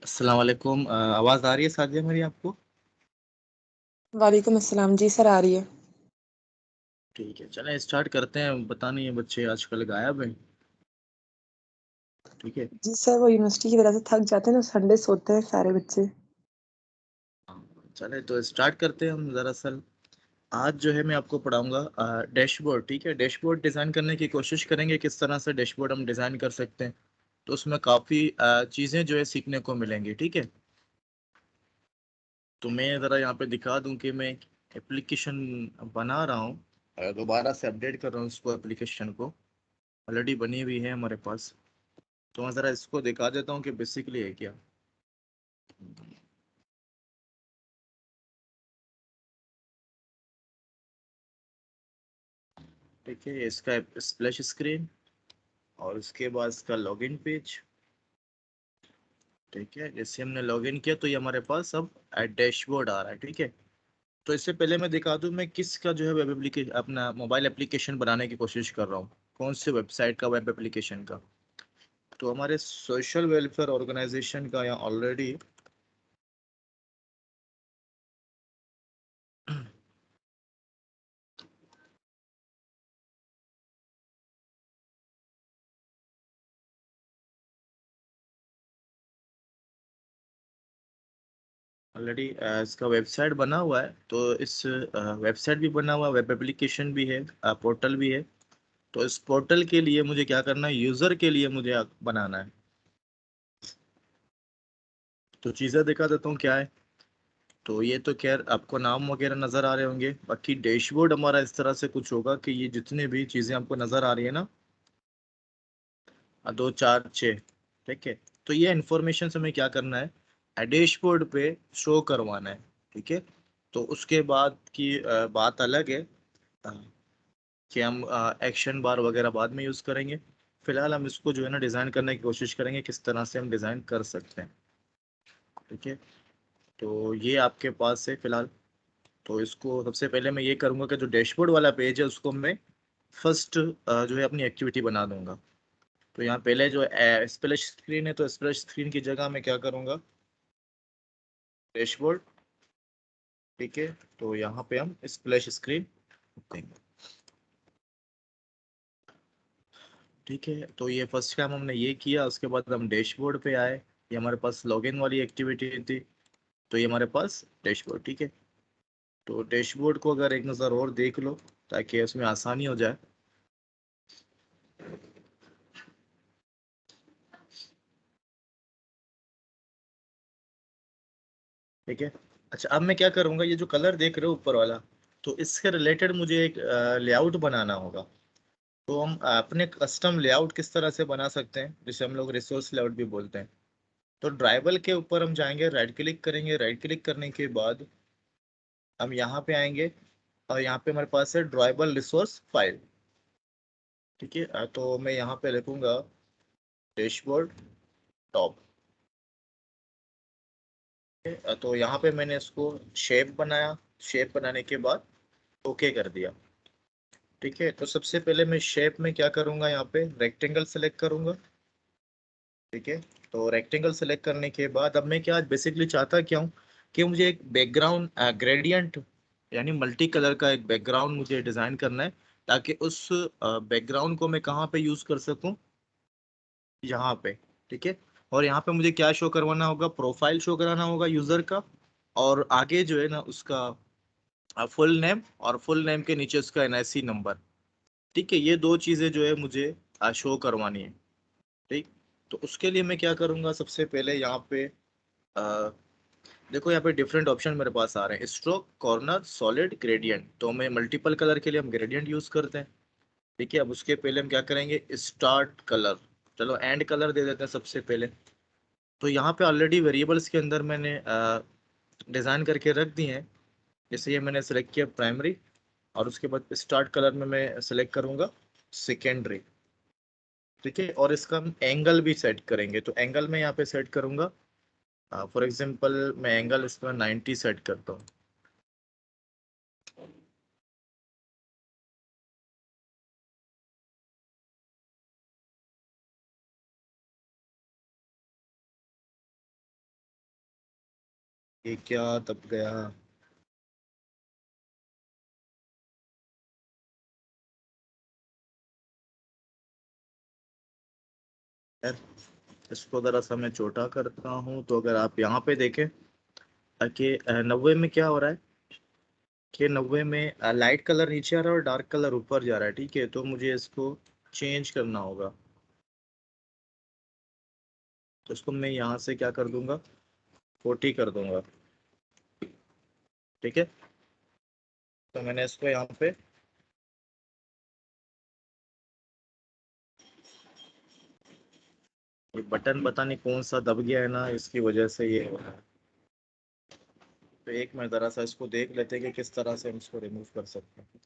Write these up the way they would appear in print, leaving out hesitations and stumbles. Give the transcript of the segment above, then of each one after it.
अस्सलाम वालेकुम। आवाज़ आ रही है सादिया मेरी आपको? वालेकुम अस्सलाम जी सर, आ रही है। ठीक है, चलें स्टार्ट करते हैं। पता नहीं ये बच्चे आजकल गायब हैं। ठीक है। जी सर, वो यूनिवर्सिटी की वज़ह से थक जाते हैं ना, संडे सोते हैं सारे बच्चे। चलें तो स्टार्ट करते हैं हम। दरअसल आज जो है मैं आपको पढ़ाऊंगा डैशबोर्ड। ठीक है, डैशबोर्ड डिज़ाइन करने की कोशिश करेंगे, किस तरह से डैशबोर्ड हम डिज़ाइन कर सकते हैं। तो उसमें काफ़ी चीज़ें जो है सीखने को मिलेंगी। ठीक है, तो मैं ज़रा यहाँ पे दिखा दूं कि मैं एप्लीकेशन बना रहा हूँ। दोबारा से अपडेट कर रहा हूँ इसको, एप्लीकेशन को। ऑलरेडी बनी हुई है हमारे पास। तो मैं ज़रा इसको दिखा देता हूँ कि बेसिकली है क्या। ठीक है, ये इसका स्प्लैश स्क्रीन और उसके बाद इसका लॉगिन पेज। ठीक है, जैसे हमने लॉगिन किया तो ये हमारे पास अब डैशबोर्ड आ रहा है। ठीक है, तो इससे पहले मैं दिखा दूं मैं किसका जो है वेब एप्लीकेशन, अपना मोबाइल एप्लीकेशन बनाने की कोशिश कर रहा हूँ। कौन से वेबसाइट का, वेब एप्लीकेशन का। तो हमारे सोशल वेलफेयर ऑर्गेनाइजेशन का यहाँ ऑलरेडी ऑलरेडी इसका वेबसाइट बना हुआ है। तो इस वेबसाइट भी बना हुआ है, वेब एप्लीकेशन भी है, पोर्टल भी है। तो इस पोर्टल के लिए मुझे क्या करना है, यूज़र के लिए मुझे बनाना है। तो चीज़ें दिखा देता हूँ क्या है। तो ये तो खैर आपको नाम वगैरह नज़र आ रहे होंगे। बाकी डैशबोर्ड हमारा इस तरह से कुछ होगा कि ये जितने भी चीज़ें आपको नज़र आ रही है ना, दो चार छः। ठीक है, तो ये इन्फॉर्मेशन हमें क्या करना है, डैशबोर्ड पे शो करवाना है। ठीक है, तो उसके बाद की बात अलग है, अ, कि हम एक्शन बार वगैरह बाद में यूज़ करेंगे। फिलहाल हम इसको जो है ना डिज़ाइन करने की कोशिश करेंगे, किस तरह से हम डिज़ाइन कर सकते हैं। ठीक है, तो ये आपके पास है फिलहाल। तो इसको सबसे पहले मैं ये करूँगा कि जो डैशबोर्ड वाला पेज है उसको मैं फर्स्ट जो है अपनी एक्टिविटी बना दूंगा। तो यहाँ पहले जो स्प्लैश स्क्रीन है, तो स्प्लैश स्क्रीन की जगह मैं क्या करूँगा, डैशबोर्ड। ठीक है, तो यहाँ पे हम स्प्लैश स्क्रीन देंगे। ठीक है, तो ये फर्स्ट काम हमने ये किया। उसके बाद हम डैशबोर्ड पे आए। ये हमारे पास लॉगिन वाली एक्टिविटी थी। तो ये हमारे पास डैशबोर्ड। ठीक है, तो डैशबोर्ड को अगर एक नज़र और देख लो ताकि उसमें आसानी हो जाए। ठीक है, अच्छा अब मैं क्या करूँगा, ये जो कलर देख रहे हो ऊपर वाला, तो इसके रिलेटेड मुझे एक लेआउट बनाना होगा। तो हम अपने कस्टम लेआउट किस तरह से बना सकते हैं, जिसे हम लोग रिसोर्स लेआउट भी बोलते हैं। तो ड्राइवल के ऊपर हम जाएंगे, राइट क्लिक करेंगे। राइट क्लिक करने के बाद हम यहाँ पे आएंगे और यहाँ पे हमारे पास है ड्राइवल रिसोर्स फाइल। ठीक है, तो मैं यहाँ पे लिखूंगा डैशबोर्ड टॉप। तो यहाँ पे मैंने इसको शेप बनाया। शेप बनाने के बाद ओके कर दिया। ठीक है, तो सबसे पहले मैं शेप में क्या करूंगा, यहाँ पे रेक्टेंगल सेलेक्ट करूंगा। ठीक है, तो रेक्टेंगल सेलेक्ट करने के बाद अब मैं क्या बेसिकली चाहता क्या हूँ कि मुझे एक बैकग्राउंड ग्रेडियंट, यानी मल्टी कलर का एक बैकग्राउंड मुझे डिज़ाइन करना है, ताकि उस बैकग्राउंड को मैं कहाँ पे यूज़ कर सकूँ, यहाँ पे। ठीक है, और यहाँ पे मुझे क्या शो करवाना होगा, प्रोफाइल शो कराना होगा यूज़र का। और आगे जो है ना उसका फुल नेम, और फुल नेम के नीचे उसका एनआईसी नंबर। ठीक है, ये दो चीज़ें जो है मुझे शो करवानी है। ठीक, तो उसके लिए मैं क्या करूँगा, सबसे पहले यहाँ पे अ, देखो यहाँ पे डिफरेंट ऑप्शन मेरे पास आ रहे हैं, स्ट्रोक, कॉर्नर, सॉलिड, ग्रेडियंट। तो मैं मल्टीपल कलर के लिए हम ग्रेडियंट यूज़ करते हैं। ठीक है, अब उसके पहले हम क्या करेंगे, स्टार्ट कलर। चलो एंड कलर दे देते हैं सबसे पहले। तो यहाँ पे ऑलरेडी वेरिएबल्स के अंदर मैंने डिज़ाइन करके रख दिए हैं। जैसे ये मैंने सेलेक्ट किया प्राइमरी, और उसके बाद स्टार्ट कलर में मैं सेलेक्ट करूँगा सेकेंडरी। ठीक है, और इसका हम एंगल भी सेट करेंगे। तो एंगल में यहाँ पे सेट करूँगा, फॉर एग्जांपल मैं एंगल इसमें 90 सेट करता हूँ। ये क्या दब गया? यार, इसको जरा सा मैं छोटा करता हूँ, तो अगर आप यहाँ पे देखें कि 90 में क्या हो रहा है कि 90 में लाइट कलर नीचे आ रहा है और डार्क कलर ऊपर जा रहा है। ठीक है, तो मुझे इसको चेंज करना होगा। तो इसको मैं यहाँ से क्या कर दूंगा, 40 कर दूंगा। ठीक है, तो मैंने इसको यहाँ पे ये बटन पता नहीं कौन सा दब गया है ना, इसकी वजह से ये हो रहा है। तो एक मिनट जरा सा इसको देख लेते हैं कि किस तरह से हम इसको रिमूव कर सकते हैं।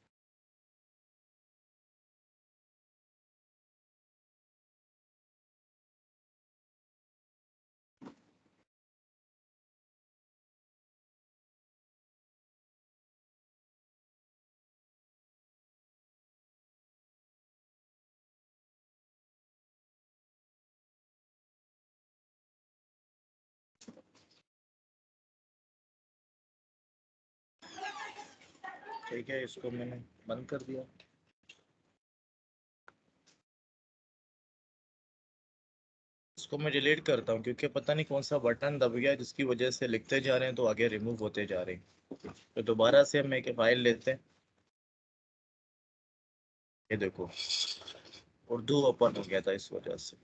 ठीक है, इसको मैंने बंद कर दिया। इसको मैं डिलीट करता हूँ क्योंकि पता नहीं कौन सा बटन दब गया है, जिसकी वजह से लिखते जा रहे हैं तो आगे रिमूव होते जा रहे हैं। तो दोबारा से हम एक फाइल लेते हैं। ये देखो, उर्दू ओपन हो गया था इस वजह से।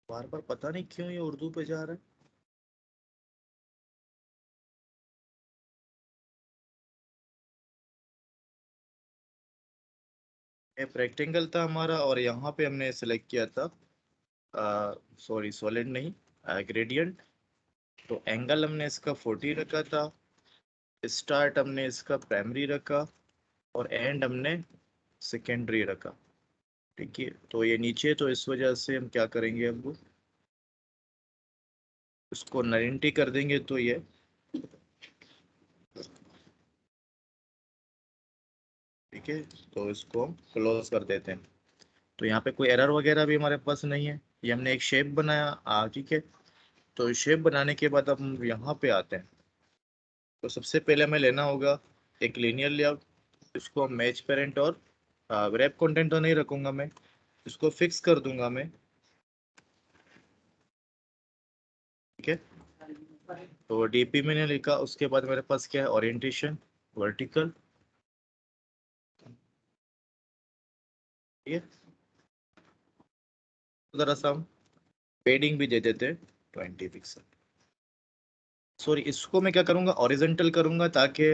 बार बार पता नहीं क्यों ये उर्दू पे जा रहा है। ये रेक्टेंगल था हमारा और यहाँ पे हमने सेलेक्ट किया था, सॉरी सॉलिड नहीं, ग्रेडियंट। तो एंगल हमने इसका 40 रखा था। स्टार्ट हमने इसका प्राइमरी रखा और एंड हमने सेकेंडरी रखा। ठीक है, तो ये नीचे, तो इस वजह से हम क्या करेंगे, अब इसको 90 कर देंगे। तो ये ठीक है, तो इसको हम क्लोज कर देते हैं। तो यहाँ पे कोई एरर वगैरह भी हमारे पास नहीं है। ये हमने एक शेप बनाया, ठीक है। तो शेप बनाने के बाद अब हम यहाँ पे आते हैं। तो सबसे पहले हमें लेना होगा एक लीनियर लेआउट। इसको हम मैच पेरेंट और रैप कंटेंट तो नहीं रखूंगा मैं, इसको फिक्स कर दूंगा मैं। ठीक है, तो डीपी मैंने लिखा। उसके बाद मेरे पास क्या है, ओरिएंटेशन वर्टिकल। ठीक है, तो जरा सा हम पेडिंग भी दे देते हैं 20 पिक्सल। सॉरी, इसको मैं क्या करूंगा, ओरिजेंटल करूंगा ताकि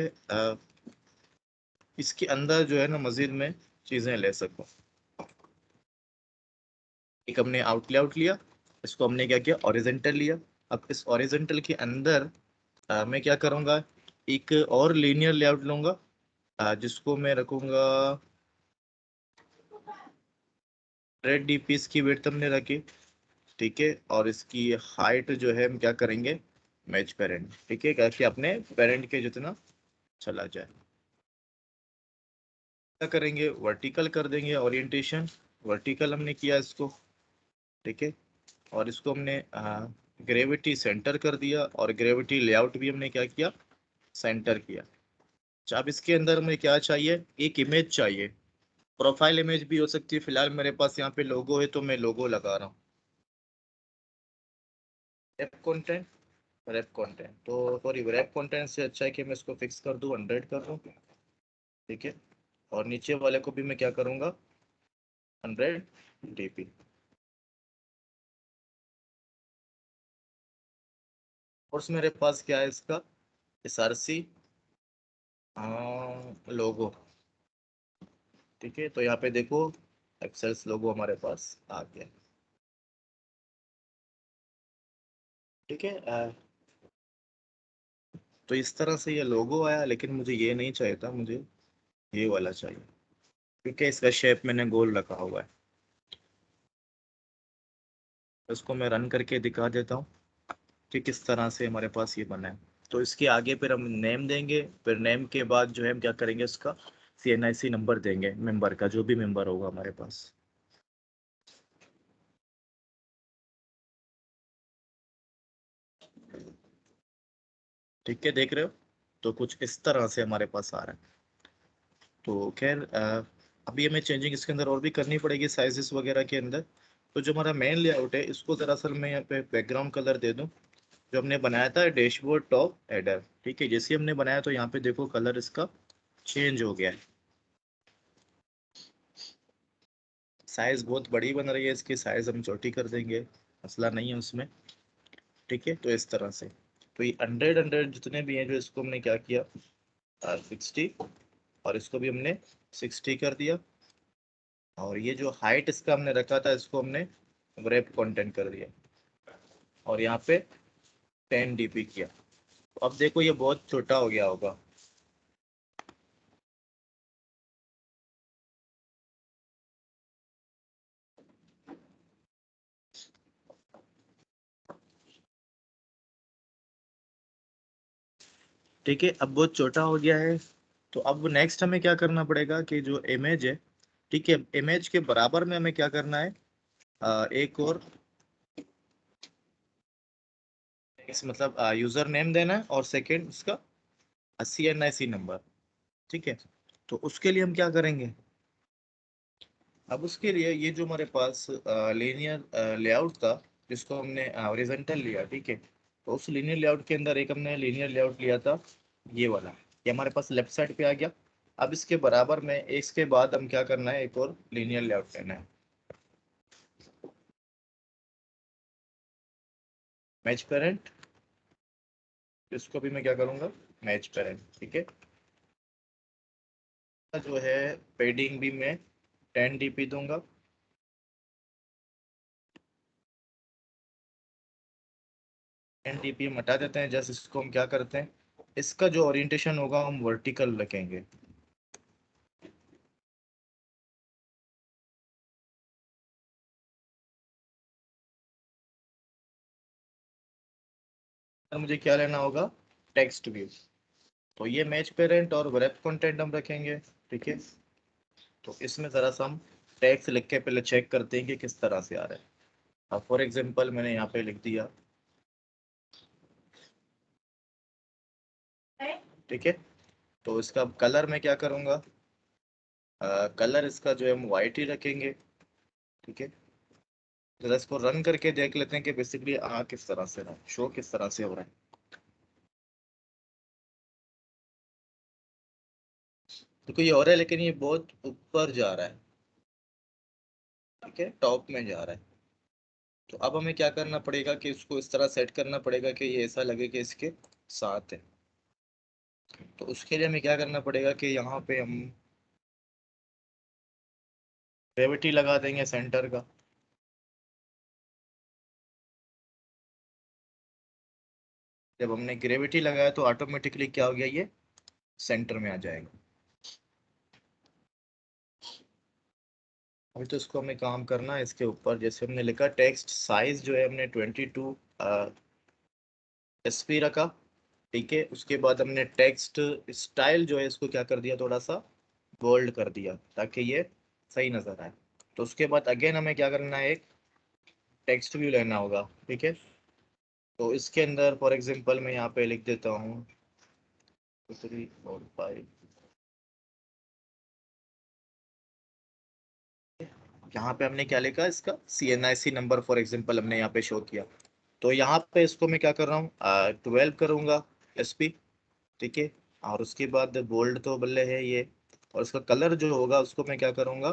इसके अंदर जो है ना मजीद में चीजें ले सकूं। एक हमने आउट लेआउट लिया, इसको हमने क्या किया, ओरिजेंटल लिया। अब इस ओरिजेंटल के अंदर मैं क्या करूंगा, एक और लीनियर लेआउट लूंगा, जिसको मैं रखूंगा 100 DPI की विड्थ हमने रखी। ठीक है, और इसकी हाइट जो है हम क्या करेंगे, मैच पेरेंट। ठीक है, ताकि अपने पेरेंट के जितना चला जाए। क्या करेंगे, वर्टिकल कर देंगे ओरिएंटेशन। वर्टिकल हमने किया इसको। ठीक है, और इसको हमने ग्रेविटी सेंटर कर दिया और ग्रेविटी लेआउट भी हमने क्या किया, सेंटर किया। अच्छा, अब इसके अंदर हमें क्या चाहिए, एक इमेज चाहिए। प्रोफाइल इमेज भी हो सकती है। फिलहाल मेरे पास यहाँ पे लोगो है तो मैं लोगो लगा रहा हूँ। रैप कंटेंट, रैप कंटेंट, तो सॉरी, रैप कंटेंट से अच्छा है कि मैं इसको फिक्स कर दूँ, 100 कर दूँ। ठीक है, और नीचे वाले को भी मैं क्या करूँगा, 100 DP। और मेरे पास क्या है इसका, SRC लोगो। ठीक है, तो यहाँ पे देखो, एक्सेल्स लोगो हमारे पास आ गया। ठीक है, तो इस तरह से ये लोगो आया, लेकिन मुझे ये नहीं चाहिए था, मुझे ये वाला चाहिए क्योंकि इसका शेप मैंने गोल रखा हुआ है। इसको मैं रन करके दिखा देता हूँ कि किस तरह से हमारे पास ये बना है। तो इसके आगे फिर हम नेम देंगे, फिर नेम के बाद जो है हम क्या करेंगे, इसका CNIC नंबर देंगे मेंबर का, जो भी मेंबर होगा हमारे पास। ठीक है, देख रहे हो? तो कुछ इस तरह से हमारे पास आ रहा है। तो खैर अभी हमें चेंजिंग इसके अंदर और भी करनी पड़ेगी साइजेस वगैरह के अंदर। तो जो हमारा मेन लेआउट है, इसको दरअसल मैं यहाँ पे बैकग्राउंड कलर दे दूँ, जो हमने बनाया था डैशबोर्ड टॉप हेडर। ठीक है, जैसे हमने बनाया तो यहाँ पे देखो कलर इसका चेंज हो गया है। साइज बहुत बड़ी बन रही है, इसकी साइज हम छोटी कर देंगे, मसला नहीं है उसमें। ठीक है, तो इस तरह से तो ये 100 जितने भी हैं, जो इसको हमने क्या किया 60, और इसको भी हमने 60 कर दिया। और ये जो हाइट इसका हमने रखा था, इसको हमने wrap कंटेंट कर दिया, और यहाँ पे 10 dp किया। तो अब देखो ये बहुत छोटा हो गया होगा। ठीक है, अब बहुत छोटा हो गया है। तो अब नेक्स्ट हमें क्या करना पड़ेगा कि जो इमेज है, ठीक है, इमेज के बराबर में हमें क्या करना है, एक और इस मतलब यूजर नेम देना है, और सेकंड उसका CNIC नंबर। ठीक है, तो उसके लिए हम क्या करेंगे, अब उसके लिए ये जो हमारे पास लीनियर लेआउट था, जिसको हमने हॉरिजॉन्टल लिया, ठीक है, तो उस लीनियर लेआउट के अंदर एक हमने लीनियर लेआउट लिया था, ये वाला, ये हमारे पास लेफ्ट साइड पे आ गया। अब इसके बराबर में इसके बाद हम क्या करना है, एक और लीनियर लेआउट लेना है, मैच पेरेंट। इसको भी मैं क्या करूंगा, मैच पेरेंट। ठीक है, जो है पेडिंग भी मैं 10 dp दूंगा। 10 dp हम हटा देते हैं, जस्ट इसको हम क्या करते हैं, इसका जो ओरिएंटेशन होगा हम वर्टिकल रखेंगे। और मुझे क्या लेना होगा, टेक्स्ट व्यू। तो ये मैच पेरेंट और wrap कंटेंट हम रखेंगे। ठीक है, तो इसमें जरा सा हम टेक्स्ट लिख के पहले चेक करते हैं कि किस तरह से आ रहा है। अब फॉर एग्जांपल मैंने यहाँ पे लिख दिया। ठीक है, तो इसका कलर मैं क्या करूँगा, कलर इसका जो है हम वाइट ही रखेंगे। ठीक है, जरा इसको रन करके देख लेते हैं कि बेसिकली आ किस तरह से रहा है, शो किस तरह से हो रहा है। देखो ये हो रहा है, लेकिन ये बहुत ऊपर जा रहा है। ठीक है, टॉप में जा रहा है। तो अब हमें क्या करना पड़ेगा कि इसको इस तरह सेट करना पड़ेगा कि ये ऐसा लगे कि इसके साथ है। तो उसके लिए हमें क्या करना पड़ेगा कि यहाँ पे हम ग्रेविटी लगा देंगे सेंटर का। जब हमने ग्रेविटी लगाया तो ऑटोमेटिकली क्या हो गया, ये सेंटर में आ जाएगा। अभी तो इसको हमें काम करना है इसके ऊपर, जैसे हमने लिखा टेक्स्ट साइज जो है हमने 22 SP रखा। ठीक है, उसके बाद हमने टेक्स्ट स्टाइल जो है इसको क्या कर दिया, थोड़ा सा बोल्ड कर दिया ताकि ये सही नजर आए। तो उसके बाद अगेन हमें क्या करना है, एक टेक्स्ट व्यू लेना होगा। ठीक है, तो इसके अंदर फॉर एग्जांपल मैं यहाँ पे लिख देता हूँ 2 3 4 5। यहाँ पे हमने क्या लिखा, इसका CNIC नंबर फॉर एग्जांपल हमने यहाँ पे शो किया। तो यहाँ पे इसको मैं क्या कर रहा हूँ, 12 करूंगा SP। ठीक है, और उसके बाद बोल्ड तो बल्ले है ये, और इसका कलर जो होगा उसको मैं क्या करूंगा,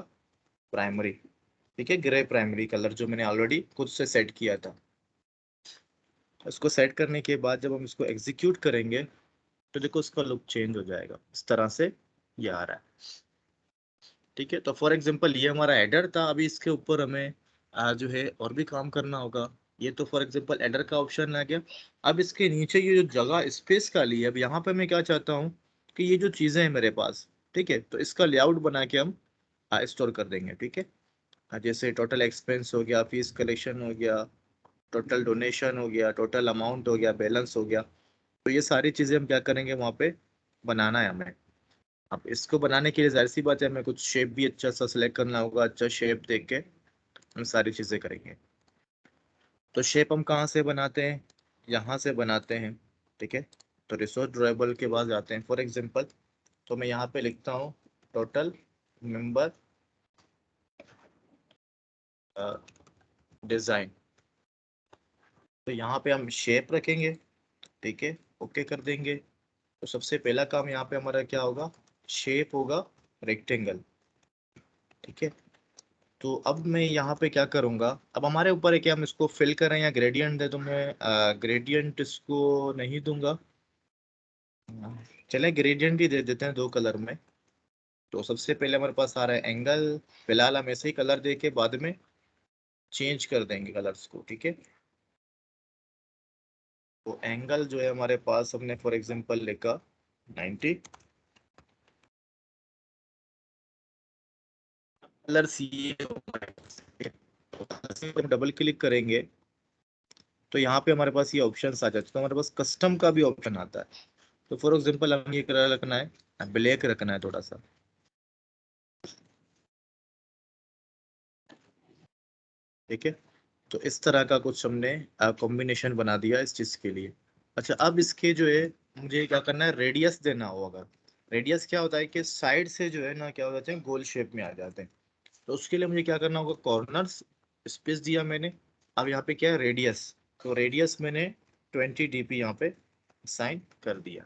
प्राइमरी। ठीक है, ग्रे प्राइमरी कलर जो मैंने ऑलरेडी खुद से सेट किया था। इसको सेट करने के बाद जब हम इसको एग्जीक्यूट करेंगे, तो देखो उसका लुक चेंज हो जाएगा, इस तरह से ये आ रहा है। ठीक है, तो फॉर एग्जांपल ये हमारा हेडर था, अभी इसके ऊपर हमें जो है और भी काम करना होगा। ये तो फॉर एग्जांपल हेडर का ऑप्शन आ गया। अब इसके नीचे ये जो जगह स्पेस का लिए, अब यहाँ पे मैं क्या चाहता हूँ कि ये जो चीज़ें हैं मेरे पास, ठीक है, तो इसका लेआउट बना के हम स्टोर कर देंगे। ठीक है, जैसे टोटल एक्सपेंस हो गया, फीस कलेक्शन हो गया, टोटल डोनेशन हो गया, टोटल अमाउंट हो गया, बैलेंस हो गया। तो ये सारी चीजें हम क्या करेंगे वहाँ पे बनाना है हमें। अब इसको बनाने के लिए जाहिर सी बात है हमें कुछ शेप भी अच्छा सा सिलेक्ट करना होगा, अच्छा शेप देख के हम सारी चीजें करेंगे। तो शेप हम कहाँ से बनाते हैं, यहाँ से बनाते हैं। ठीक है, तो रिसोर्स ड्राइबल के बाद जाते हैं। फॉर एग्जांपल तो मैं यहाँ पे लिखता हूँ टोटल मेंबर डिजाइन। तो यहाँ पे हम शेप रखेंगे। ठीक है, ओके कर देंगे। तो सबसे पहला काम यहाँ पे हमारा क्या होगा, शेप होगा रेक्टेंगल। ठीक है, तो अब मैं यहाँ पे क्या करूँगा, अब हमारे ऊपर है कि हम इसको फिल करें या ग्रेडियंट दे। तो मैं ग्रेडियंट इसको नहीं दूंगा, चले ग्रेडियंट ही दे देते हैं 2 कलर में। तो सबसे पहले हमारे पास आ रहा है एंगल। फिलहाल हम ऐसे ही कलर दे के बाद में चेंज कर देंगे कलर्स को। ठीक है, तो एंगल जो है हमारे पास हमने फॉर एग्जांपल लिखा 90। कलर सी डबल क्लिक करेंगे तो यहाँ पे हमारे पास ये ऑप्शन आ जाते हैं। तो हमारे पास कस्टम का भी ऑप्शन आता है। तो फॉर एग्जांपल हमें ये कलर रखना है, ब्लैक रखना है थोड़ा सा। ठीक है, तो इस तरह का कुछ हमने कॉम्बिनेशन बना दिया इस चीज के लिए। अच्छा, अब इसके जो है मुझे क्या करना है, रेडियस देना होगा। रेडियस क्या होता है कि साइड से जो है ना क्या हो जाते हैं, गोल शेप में आ जाते हैं। तो उसके लिए मुझे क्या करना होगा, कॉर्नर्स स्पेस दिया मैंने। अब यहाँ पे क्या है, रेडियस। तो रेडियस मैंने 20 dp यहाँ पे साइन कर दिया।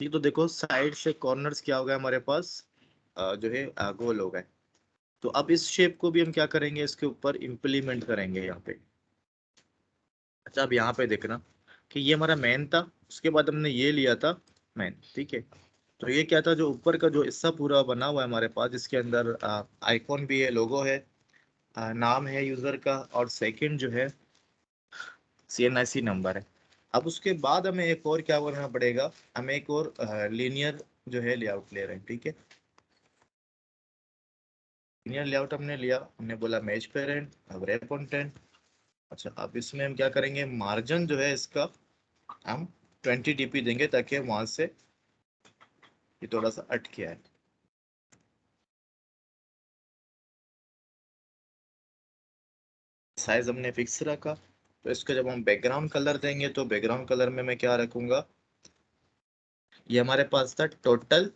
ठीक, तो देखो साइड से कॉर्नर्स क्या हो गया हमारे पास, जो है गोल हो गए। तो अब इस शेप को भी हम क्या करेंगे, इसके ऊपर इम्प्लीमेंट करेंगे यहाँ पे। अच्छा, अब यहाँ पे देखना कि ये हमारा मेन था, उसके बाद हमने ये लिया था मेन। ठीक है, तो ये क्या था, जो ऊपर का जो हिस्सा पूरा बना हुआ है हमारे पास, जिसके अंदर आइकॉन भी है, लोगो है, नाम है यूजर का, और सेकंड जो है CNIC नंबर है। अब उसके बाद हमें एक और क्या करना पड़ेगा, हमें एक और लीनियर जो है लेआउट ले रहे हैं। ठीक है, लीनियर लेआउट हमने लिया, हमने बोला मैच पेरेंट, अब रैप कंटेंट। अच्छा, अब इसमें हम क्या करेंगे, मार्जिन जो है इसका हम 20 dp देंगे ताकि वहां से ये थोड़ा सा अटके आए। साइज हमने फिक्स रखा। तो इसको जब हम बैकग्राउंड कलर देंगे तो बैकग्राउंड कलर में मैं क्या रखूंगा, ये हमारे पास था टोटल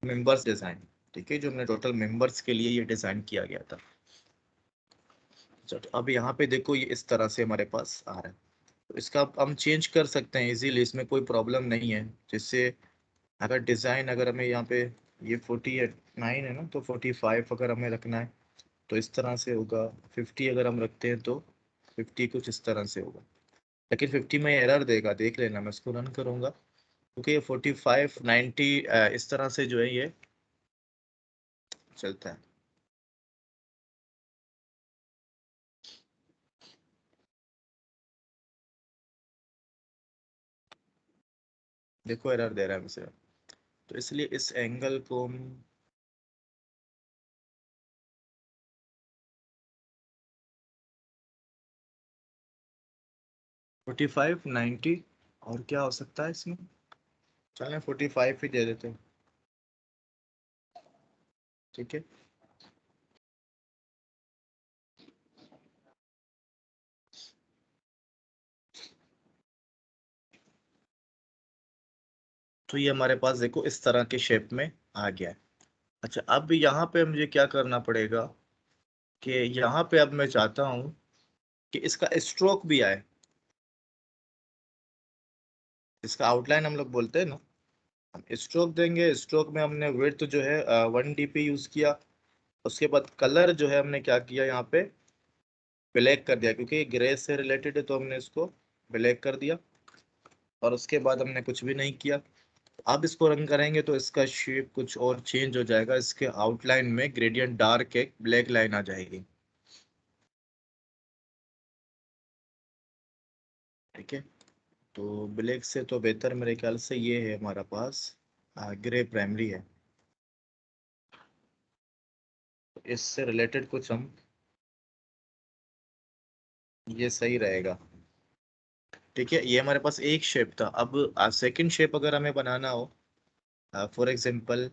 मेंबर्स डिजाइन। ठीक है, जो हमने टोटल मेंबर्स के लिए ये डिजाइन किया गया था। चलो, अब यहाँ पे देखो ये इस तरह से हमारे पास आ रहा है। तो इसका हम चेंज कर सकते हैं इजीली, इसमें कोई प्रॉब्लम नहीं है। जैसे अगर डिजाइन, अगर हमें यहाँ पे ये 49 है ना, तो 45 अगर हमें रखना है तो इस तरह से होगा। 50 अगर हम रखते हैं तो 50 कुछ इस तरह से होगा। लेकिन 50 में एरर देगा, देख लेना, मैं इसको रन करूंगा क्योंकि ये 45 90 इस तरह से जो है ये चलता है। देखो एरर दे रहा है मुझे। तो इसलिए इस एंगल को हम 45 90 और क्या हो सकता है इसमें, चलें 45 ही दे देते हैं। ठीक है, तो ये हमारे पास देखो इस तरह के शेप में आ गया है। अच्छा, अब यहाँ पे मुझे क्या करना पड़ेगा कि यहाँ पे अब मैं चाहता हूँ कि इसका स्ट्रोक भी आए। इसका आउटलाइन हम लोग बोलते हैं ना, हम स्ट्रोक देंगे। स्ट्रोक में हमने विड्थ जो है 1 dp यूज किया। उसके बाद कलर जो है हमने क्या किया, यहाँ पे ब्लैक कर दिया क्योंकि ग्रे से रिलेटेड है, तो हमने इसको ब्लैक कर दिया। और उसके बाद हमने कुछ भी नहीं किया। अब इसको रन करेंगे तो इसका शेप कुछ और चेंज हो जाएगा। इसके आउटलाइन में ग्रेडियंट डार्क एक ब्लैक लाइन आ जाएगी। ठीक है, तो ब्लैक से तो बेहतर मेरे ख्याल से ये है हमारा पास ग्रे प्राइमरी है। तो इससे रिलेटेड कुछ हम ये सही रहेगा। ठीक है, ये हमारे पास एक शेप था। अब सेकंड शेप अगर हमें बनाना हो, फॉर एग्जांपल,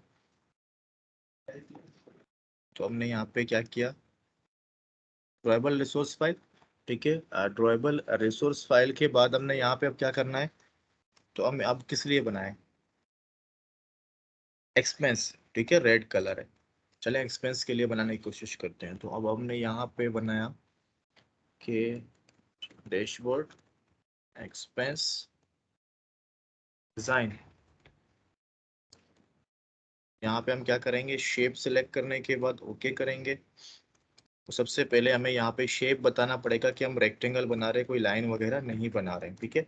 तो हमने यहाँ पे क्या किया, ड्रॉएबल रिसोर्स फाइल। ठीक है, ड्रॉएबल रिसोर्स फाइल के बाद हमने यहाँ पे अब क्या करना है, तो हम अब किस लिए बनाए, एक्सपेंस। ठीक है, रेड कलर है। चले एक्सपेंस के लिए बनाने की कोशिश करते हैं। तो अब हमने यहाँ पे बनाया कि डैशबोर्ड एक्सपेंस डिजाइन। यहाँ पे हम क्या करेंगे, शेप सिलेक्ट करने के बाद ओके करेंगे। तो सबसे पहले हमें यहाँ पे शेप बताना पड़ेगा कि हम रेक्टेंगल बना रहे हैं, कोई लाइन वगैरह नहीं बना रहे हैं। ठीक है,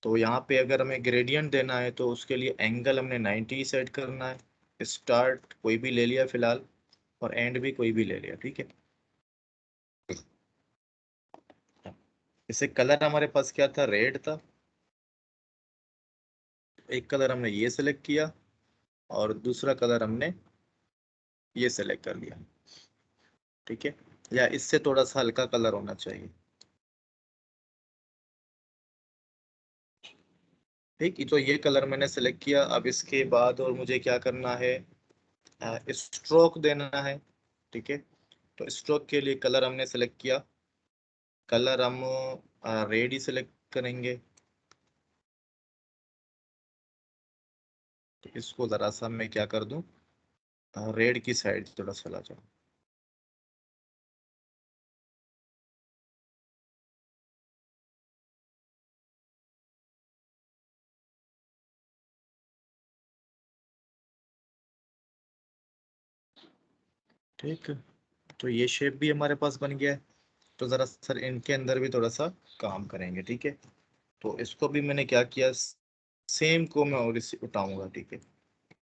तो यहाँ पे अगर हमें ग्रेडियंट देना है तो उसके लिए एंगल हमने 90 सेट करना है। स्टार्ट कोई भी ले लिया फिलहाल, और एंड भी कोई भी ले लिया। ठीक है, इसे कलर हमारे पास क्या था, रेड था। एक कलर हमने ये सिलेक्ट किया, और दूसरा कलर हमने ये सिलेक्ट कर लिया। ठीक है, या इससे थोड़ा सा हल्का कलर होना चाहिए। ठीक, तो ये कलर मैंने सेलेक्ट किया। अब इसके बाद और मुझे क्या करना है, स्ट्रोक देना है। ठीक है, तो स्ट्रोक के लिए कलर हमने सेलेक्ट किया, कलर हम रेड ही सेलेक्ट करेंगे। तो इसको जरा सा मैं क्या कर दूं, रेड की साइड थोड़ा चला जाऊं। ठीक है, तो ये शेप भी हमारे पास बन गया है। तो जरा सर इनके अंदर भी थोड़ा सा काम करेंगे। ठीक है, तो इसको भी मैंने क्या किया, सेम को मैं और इसे उठाऊंगा। ठीक है,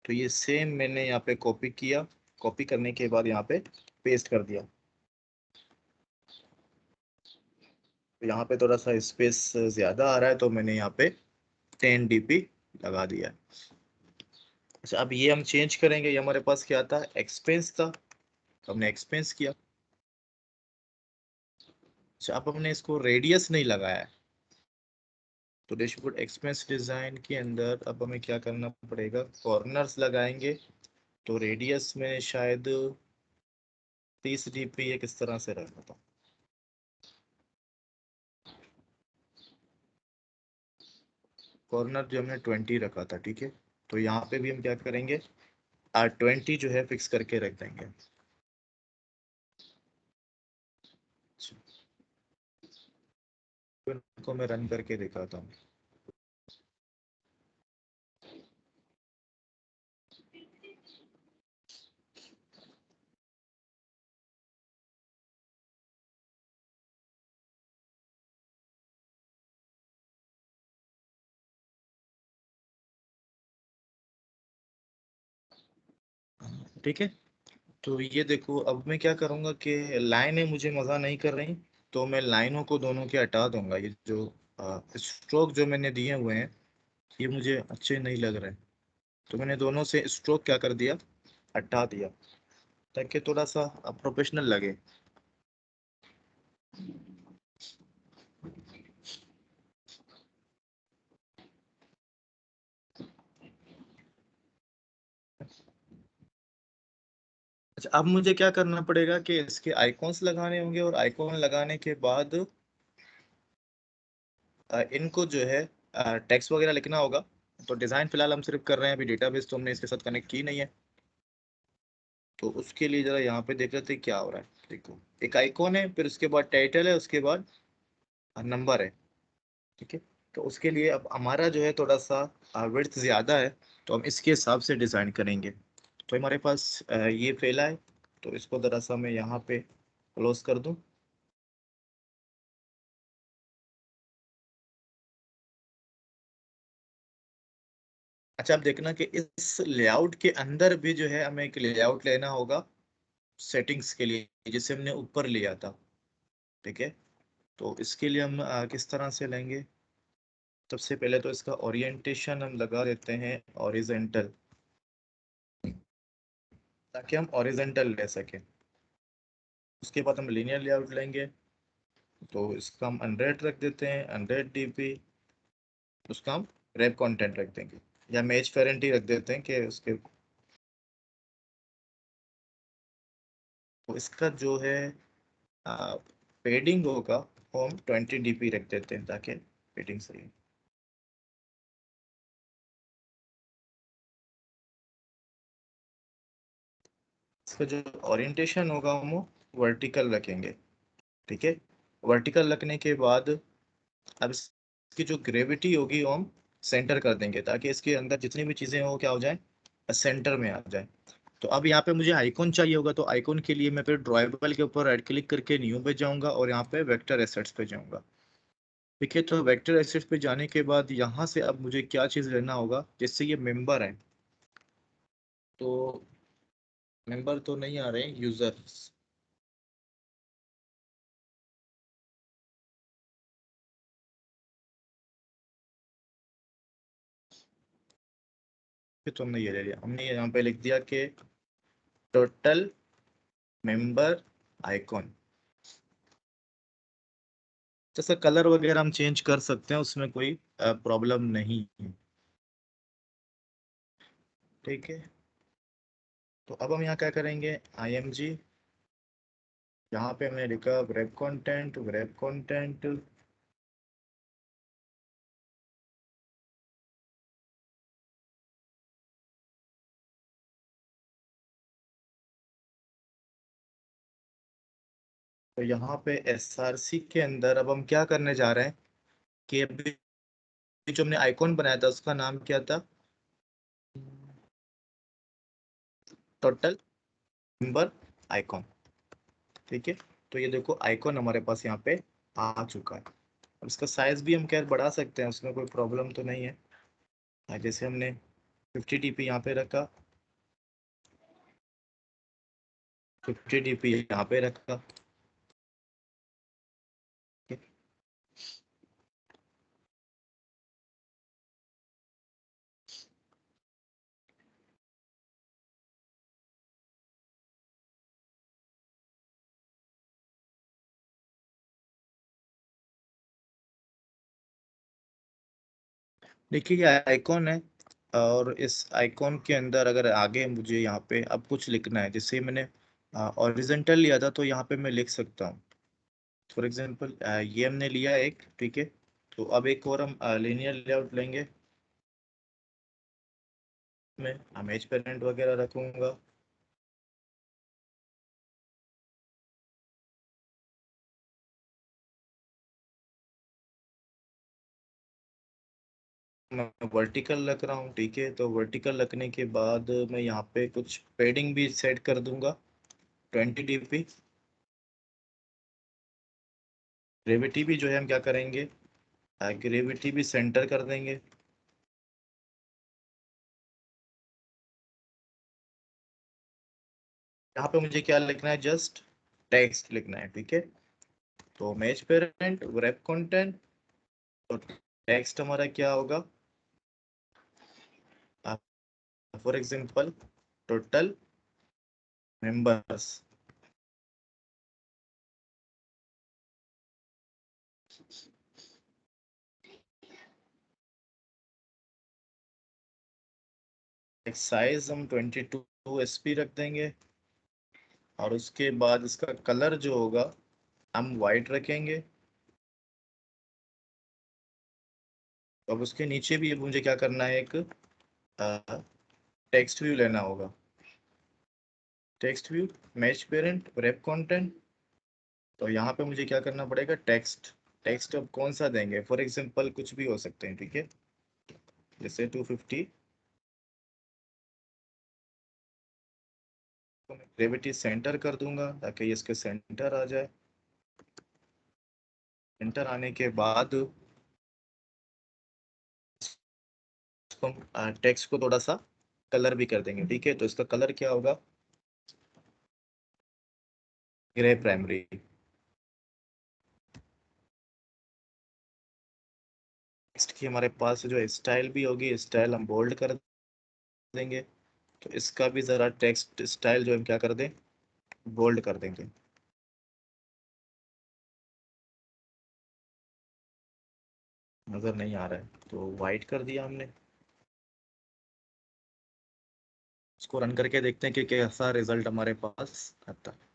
तो ये सेम मैंने यहाँ पे कॉपी किया, कॉपी करने के बाद यहाँ पे पेस्ट कर दिया। तो यहाँ पे थोड़ा सा स्पेस ज्यादा आ रहा है, तो मैंने यहाँ पे 10 dp लगा दिया है। अच्छा, अब ये हम चेंज करेंगे। ये हमारे पास क्या था, एक्सपेंस था, तो हमने एक्सपेंस किया। अच्छा, अब हमने इसको रेडियस नहीं लगाया है। तो डैशबोर्ड एक्सपेंस डिजाइन के अंदर अब हमें क्या करना पड़ेगा, कॉर्नर्स लगाएंगे। तो रेडियस में शायद 30 dp ये किस तरह से रखा था, कॉर्नर जो हमने 20 रखा था। ठीक है, तो यहाँ पे भी हम क्या करेंगे, 20 जो है फिक्स करके रख देंगे। तो इनको मैं रन करके दिखाता हूँ। ठीक है, तो ये देखो, अब मैं क्या करूंगा कि लाइनें मुझे मजा नहीं कर रही, तो मैं लाइनों को दोनों के हटा दूंगा। ये जो स्ट्रोक जो मैंने दिए हुए हैं, ये मुझे अच्छे नहीं लग रहे। तो मैंने दोनों से स्ट्रोक क्या कर दिया, हटा दिया, ताकि थोड़ा सा प्रोफेशनल लगे। अच्छा, अब मुझे क्या करना पड़ेगा कि इसके आइकॉन्स लगाने होंगे, और आइकॉन लगाने के बाद इनको जो है टेक्स्ट वगैरह लिखना होगा। तो डिजाइन फिलहाल हम सिर्फ कर रहे हैं, अभी डेटाबेस तो हमने इसके साथ कनेक्ट की नहीं है। तो उसके लिए जरा यहाँ पे देख लेते हैं क्या हो रहा है। देखो, एक आइकॉन है, फिर उसके बाद टाइटल है, उसके बाद नंबर है। ठीक है, तो उसके लिए अब हमारा जो है थोड़ा सा विड्थ ज्यादा है, तो हम इसके हिसाब से डिजाइन करेंगे। तो हमारे पास ये फैला है, तो इसको जरा सा मैं यहाँ पे क्लोज कर दूं। अच्छा, अब देखना कि इस लेआउट के अंदर भी जो है हमें एक लेआउट लेना होगा सेटिंग्स के लिए, जिसे हमने ऊपर लिया था। ठीक है, तो इसके लिए हम किस तरह से लेंगे, सबसे पहले तो इसका ओरिएंटेशन हम लगा देते हैं हॉरिजॉन्टल, ताकि हम हॉरिजॉन्टल ले सकें। उसके बाद हम लीनियर लेआउट लेंगे, तो इसका हम 100 रख देते हैं, 100 dp। उसका हम रेप कंटेंट रख देंगे, या मेज पेरेंट ही रख देते हैं कि उसके। तो इसका जो है पेडिंग होगा वो हम 20 dp रख देते हैं ताकि पेडिंग सही हो। इसका जो ओरिएंटेशन होगा हम वो वर्टिकल रखेंगे, ठीक है। वर्टिकल रखने के बाद अब इसकी जो ग्रेविटी होगी वो हम सेंटर कर देंगे ताकि इसके अंदर जितनी भी चीजें हो क्या हो जाए, सेंटर में आ जाए। तो अब यहाँ पे मुझे आइकॉन चाहिए होगा, तो आइकॉन के लिए मैं फिर ड्रॉएबल के ऊपर राइट क्लिक करके न्यू पे जाऊंगा और यहाँ पे वेक्टर एसेट्स पे जाऊंगा। ठीक है, तो वेक्टर एसेट्स पे जाने के बाद यहाँ से अब मुझे क्या चीज़ लेना होगा, जिससे ये मेंबर है। तो मेंबर तो नहीं आ रहे हैं, यूजर्स। तो हमने ये ले लिया, हमने यहाँ पे लिख दिया कि टोटल मेंबर आइकॉन। जैसा कलर वगैरह हम चेंज कर सकते हैं, उसमें कोई प्रॉब्लम नहीं है। ठीक है, तो अब हम यहाँ क्या करेंगे, img, यहाँ पे हमने लिखा wrap कंटेंट, wrap कंटेंट। तो यहाँ पे src के अंदर अब हम क्या करने जा रहे हैं कि अभी जो हमने आइकॉन बनाया था उसका नाम क्या था, टोटल मेंबर आइकॉन। ठीक है, तो ये देखो आइकॉन हमारे पास यहाँ पे आ चुका है। अब इसका साइज भी हम खैर बढ़ा सकते हैं, उसमें कोई प्रॉब्लम तो नहीं है। जैसे हमने 50 dp यहाँ पे रखा, 50 dp यहाँ पे रखा। ठीक है? देखिए ये आइकॉन है, और इस आइकॉन के अंदर अगर आगे मुझे यहाँ पे अब कुछ लिखना है, जैसे मैंने हॉरिजॉन्टल लिया था तो यहाँ पे मैं लिख सकता हूँ। फॉर एग्जांपल ये हमने लिया एक, ठीक है। तो अब एक और हम लीनियर लेआउट लेंगे। मैं इमेज पेरेंट वगैरह रखूंगा। मैं वर्टिकल रख रहा हूँ, ठीक है। तो वर्टिकल रखने के बाद मैं यहाँ पे कुछ पेडिंग भी सेट कर दूंगा, 20 dp। ग्रेविटी भी जो है हम क्या करेंगे, ग्रेविटी भी सेंटर कर देंगे। यहाँ पे मुझे क्या लिखना है, जस्ट टेक्स्ट लिखना है, ठीक है। तो इमेज पेरेंट wrap कंटेंट, तो टेक्स्ट हमारा क्या होगा, for example total members. Size हम 22 sp रख देंगे, और उसके बाद इसका कलर जो होगा हम वाइट रखेंगे। अब उसके नीचे भी मुझे क्या करना है, एक टेक्स्ट व्यू लेना होगा। Text view, match parent, wrap content. तो यहाँ पे मुझे क्या करना पड़ेगा, टेक्स्ट। टेक्स्ट अब कौन सा देंगे, फॉर एग्जांपल कुछ भी हो सकते हैं, ठीक है। जैसे 250। तो मैं ग्रेविटी सेंटर कर दूंगा ताकि ये इसके सेंटर आ जाए। सेंटर आने के बाद इसको हम टेक्स्ट को थोड़ा सा कलर भी कर देंगे, ठीक है। तो इसका कलर क्या होगा, ग्रे प्राइमरी। टेक्स्ट की हमारे पास जो स्टाइल भी होगी, स्टाइल हम बोल्ड कर देंगे। तो इसका भी जरा टेक्स्ट स्टाइल जो हम क्या कर दें, बोल्ड कर देंगे। नज़र नहीं आ रहा है, तो वाइट कर दिया हमने। इसको रन करके देखते हैं कि कैसा रिजल्ट हमारे पास आता है।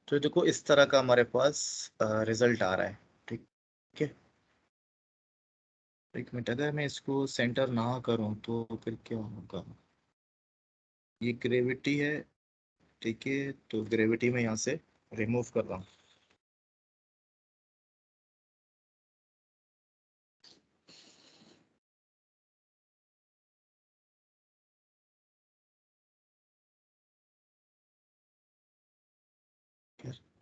तो ये देखो इस तरह का हमारे पास रिजल्ट आ रहा है। ठीक है। एक मिनट, अगर मैं इसको सेंटर ना करूं तो फिर क्या होगा? ये ग्रेविटी है। ठीक है, तो ग्रेविटी में यहाँ से रिमूव कर रहा हूँ।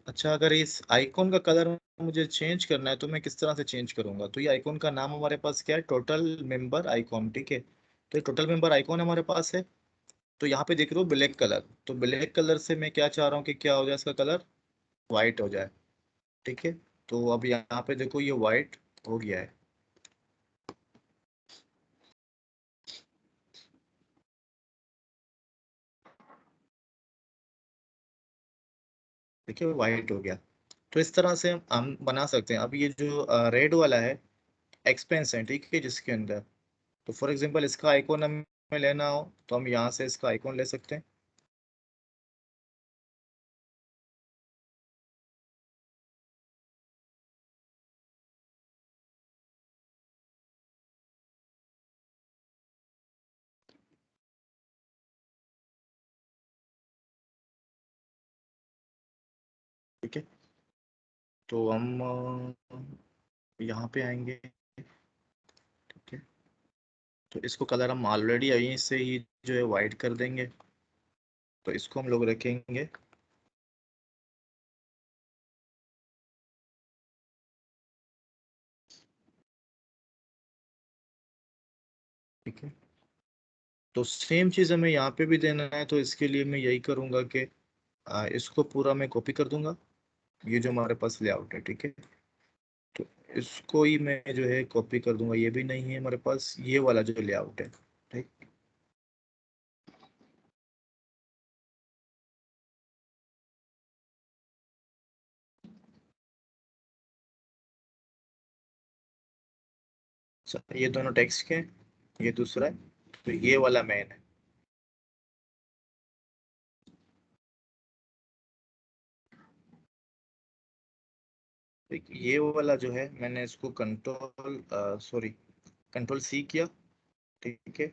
अच्छा, अगर इस आइकॉन का कलर मुझे चेंज करना है तो मैं किस तरह से चेंज करूंगा? तो ये आइकॉन का नाम हमारे पास क्या है? Total member icon. ठीक है, तो ये टोटल मेंबर आइकॉन हमारे पास है। तो यहाँ पे देख रहे हो ब्लैक कलर, तो ब्लैक कलर से मैं क्या चाह रहा हूँ कि क्या हो जाए, इसका कलर वाइट हो जाए। ठीक है, तो अब यहाँ पे देखो ये वाइट हो गया है। देखिए वाइट हो गया। तो इस तरह से हम बना सकते हैं। अब ये जो रेड वाला है, एक्सपेंस है, ठीक है, जिसके अंदर, तो फॉर एग्जांपल इसका आइकॉन हमें लेना हो तो हम यहाँ से इसका आइकॉन ले सकते हैं। ठीक है, तो हम यहाँ पे आएंगे। ठीक है, तो इसको कलर हम ऑलरेडी यहीं से ही जो है वाइट कर देंगे। तो इसको हम लोग रखेंगे। ठीक है, तो सेम चीज़ हमें यहाँ पे भी देना है, तो इसके लिए मैं यही करूँगा कि इसको पूरा मैं कॉपी कर दूंगा। ये जो हमारे पास लेआउट है, ठीक है, तो इसको ही मैं जो है कॉपी कर दूंगा। ये भी नहीं है हमारे पास ये वाला जो लेआउट है। ठीक, अच्छा, ये दोनों टेक्स्ट के हैं, ये दूसरा है, तो ये वाला मेन है। ठीक, ये वाला जो है मैंने इसको कंट्रोल सी किया। ठीक है,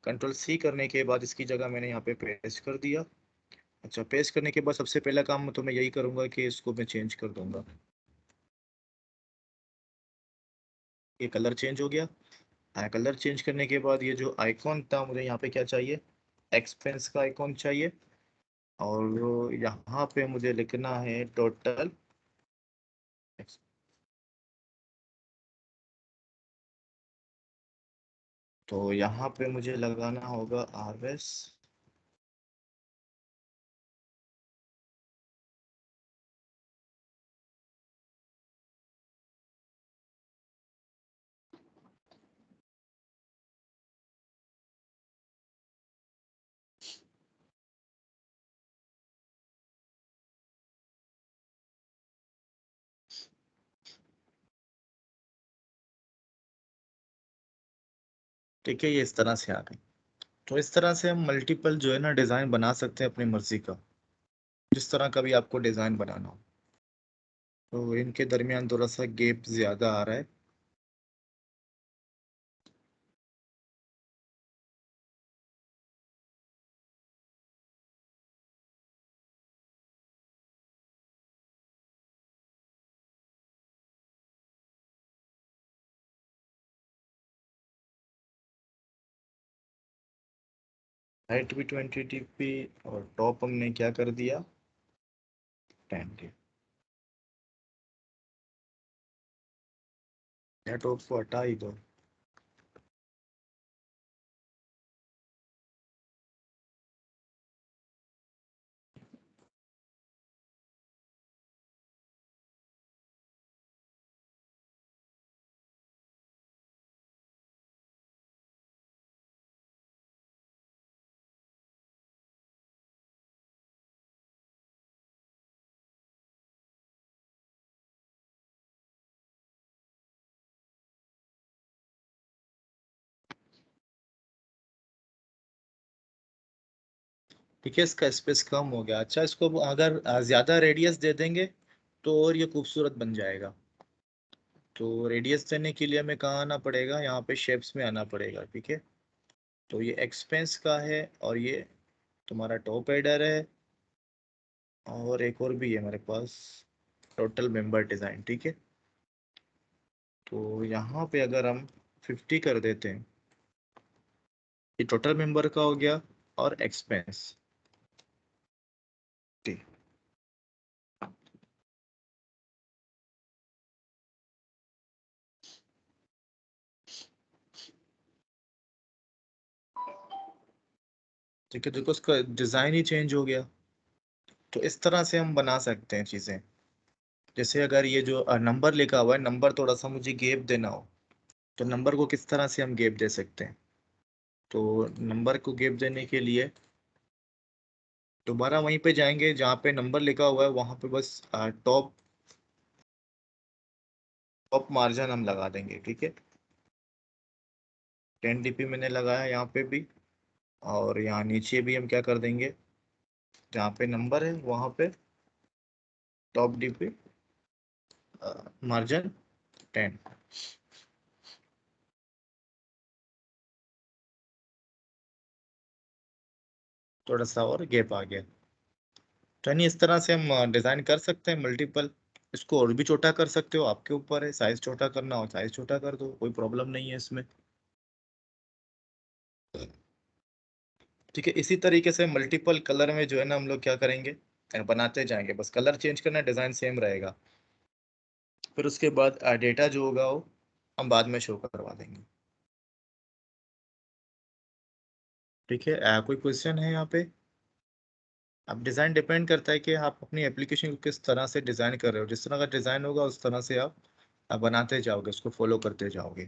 कंट्रोल सी करने के बाद इसकी जगह मैंने यहाँ पे पेस्ट कर दिया। अच्छा, पेस्ट करने के बाद सबसे पहला काम तो मैं यही करूंगा कि इसको मैं चेंज कर दूंगा। ये कलर चेंज हो गया। कलर चेंज करने के बाद ये जो आइकॉन था, मुझे यहाँ पे क्या चाहिए? एक्सपेंस का आइकॉन चाहिए। और यहाँ पे मुझे लिखना है टोटल। तो यहाँ पे मुझे लगाना होगा RS। ठीक है, ये इस तरह से आ गई। तो इस तरह से हम मल्टीपल जो है ना डिज़ाइन बना सकते हैं अपनी मर्जी का, जिस तरह का भी आपको डिज़ाइन बनाना हो। तो इनके दरमियान थोड़ा सा गैप ज़्यादा आ रहा है। हाइट भी 20 dp और टॉप हमने क्या कर दिया? 10 dp। या टॉप को हटा ही दो। ठीक है, इसका स्पेस कम हो गया। अच्छा, इसको अगर ज्यादा रेडियस दे देंगे तो और ये खूबसूरत बन जाएगा। तो रेडियस देने के लिए हमें कहाँ आना पड़ेगा, यहाँ पे शेप्स में आना पड़ेगा। ठीक है, तो ये एक्सपेंस का है और ये तुम्हारा टॉप हेडर है और एक और भी है हमारे पास, टोटल मेंबर डिजाइन। ठीक है, तो यहाँ पे अगर हम 50 कर देते हैं, ये टोटल मेंबर का हो गया और एक्सपेंस। ठीक, ठीक है, देखो उसका डिजाइन ही चेंज हो गया। तो इस तरह से हम बना सकते हैं चीजें। जैसे अगर ये जो नंबर लिखा हुआ है, नंबर थोड़ा सा मुझे गैप देना हो, तो नंबर को किस तरह से हम गैप दे सकते हैं। तो नंबर को गैप देने के लिए दोबारा वहीं पे जाएंगे जहाँ पे नंबर लिखा हुआ है, वहां पे बस टॉप टॉप मार्जिन हम लगा देंगे। ठीक है, 10 dp मैंने लगाया यहाँ पे भी, और यहाँ नीचे भी हम क्या कर देंगे, जहाँ पे नंबर है वहां पे टॉप डीपी मार्जिन 10। थोड़ा सा और गैप आ गया। तो यानी इस तरह से हम डिजाइन कर सकते हैं मल्टीपल। इसको और भी छोटा कर सकते हो, आपके ऊपर है, साइज छोटा करना हो साइज छोटा कर दो, कोई प्रॉब्लम नहीं है इसमें। ठीक है, इसी तरीके से मल्टीपल कलर में जो है ना हम लोग क्या करेंगे, बनाते जाएंगे, बस कलर चेंज करना, डिजाइन सेम रहेगा। फिर उसके बाद डेटा जो होगा वो हम बाद में शो करवा देंगे। ठीक है, कोई क्वेश्चन है यहाँ पे। अब डिज़ाइन डिपेंड करता है कि आप अपनी एप्लीकेशन को किस तरह से डिज़ाइन कर रहे हो। जिस तरह का डिज़ाइन होगा उस तरह से आप बनाते जाओगे, उसको फॉलो करते जाओगे।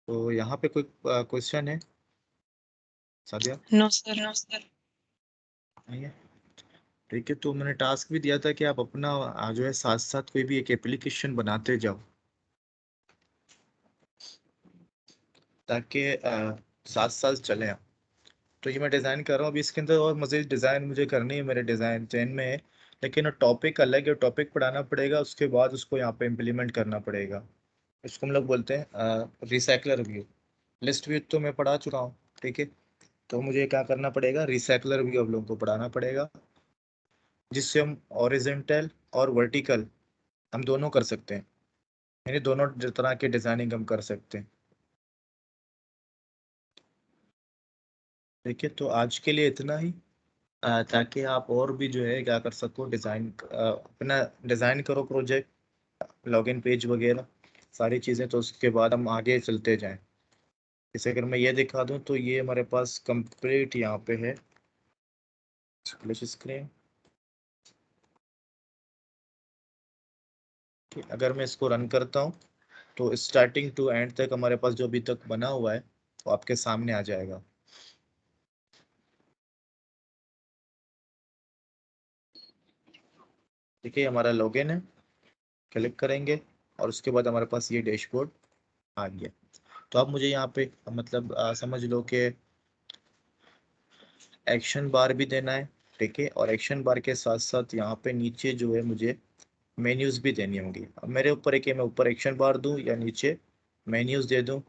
तो यहाँ पे कोई क्वेश्चन है Sadia? No sir. No sir, नहीं है। ठीक है, तो मैंने टास्क भी दिया था कि आप अपना जो है साथ साथ कोई भी एक एप्लीकेशन बनाते जाओ, ताकि साथ साथ चले आप। तो ये मैं डिज़ाइन कर रहा हूँ अभी, इसके अंदर और मज़ीद डिज़ाइन मुझे करनी है, मेरे डिज़ाइन चेन में है। लेकिन टॉपिक अलग है, टॉपिक पढ़ाना पड़ेगा, उसके बाद उसको यहाँ पे इम्प्लीमेंट करना पड़ेगा। इसको हम लोग बोलते हैं रिसाइकलर व्यू। लिस्ट व्यू तो मैं पढ़ा चुका हूँ। ठीक है, तो मुझे क्या करना पड़ेगा, रिसाइकलर व्यू आप लोगों को पढ़ाना पड़ेगा, जिससे हम हॉरिजॉन्टल और वर्टिकल हम दोनों कर सकते हैं, यानी दोनों तरह के डिजाइनिंग हम कर सकते हैं। ठीक है, तो आज के लिए इतना ही, ताकि आप और भी जो है क्या कर सको, डिजाइन अपना डिजाइन करो प्रोजेक्ट, लॉगिन पेज वगैरह सारी चीजें, तो उसके बाद हम आगे चलते जाएं। जैसे अगर मैं ये दिखा दूं तो ये हमारे पास कंप्लीट यहाँ पे है स्प्लिश स्क्रीन। अगर मैं इसको रन करता हूँ तो स्टार्टिंग टू एंड तक हमारे पास जो अभी तक बना हुआ है वो आपके सामने आ जाएगा। ठीक है, हमारा लॉगिन है, क्लिक करेंगे और उसके बाद हमारे पास ये डैशबोर्ड आ गया। तो आप मुझे यहाँ पे मतलब समझ लो कि एक्शन बार भी देना है। ठीक है, और एक्शन बार के साथ साथ यहाँ पे नीचे जो है मुझे मेन्यूज भी देनी होंगी। अब मेरे ऊपर है कि मैं ऊपर एक्शन बार दूं या नीचे मेन्यूज दे दूं,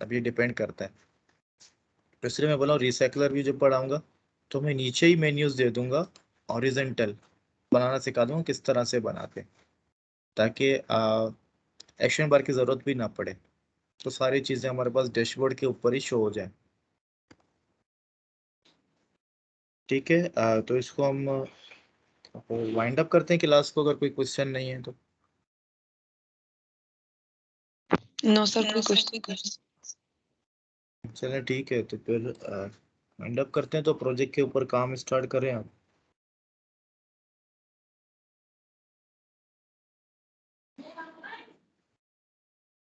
अब ये डिपेंड करता है। तो इसलिए मैं बोला हूँ रिसाइकलर भी जब पढ़ाऊंगा तो मैं नीचे ही मेन्यूज दे दूंगा, हॉरिजॉन्टल बनाना सिखा दूंगा किस तरह से बनाते हैं, ताकि एक्शन बार की ज़रूरत भी ना पड़े। तो सारी चीज़ें हमारे पास डैशबोर्ड के ऊपर ही शो हो जाए। ठीक है, तो इसको हम वाइंड अप करते हैं क्लास को, अगर कोई क्वेश्चन नहीं है तो। नो सर, नो कोई सर, कोई क्वेश्चन। चलें ठीक है, तो फिर वाइंड अप करते हैं, तो प्रोजेक्ट के ऊपर काम स्टार्ट करें आप।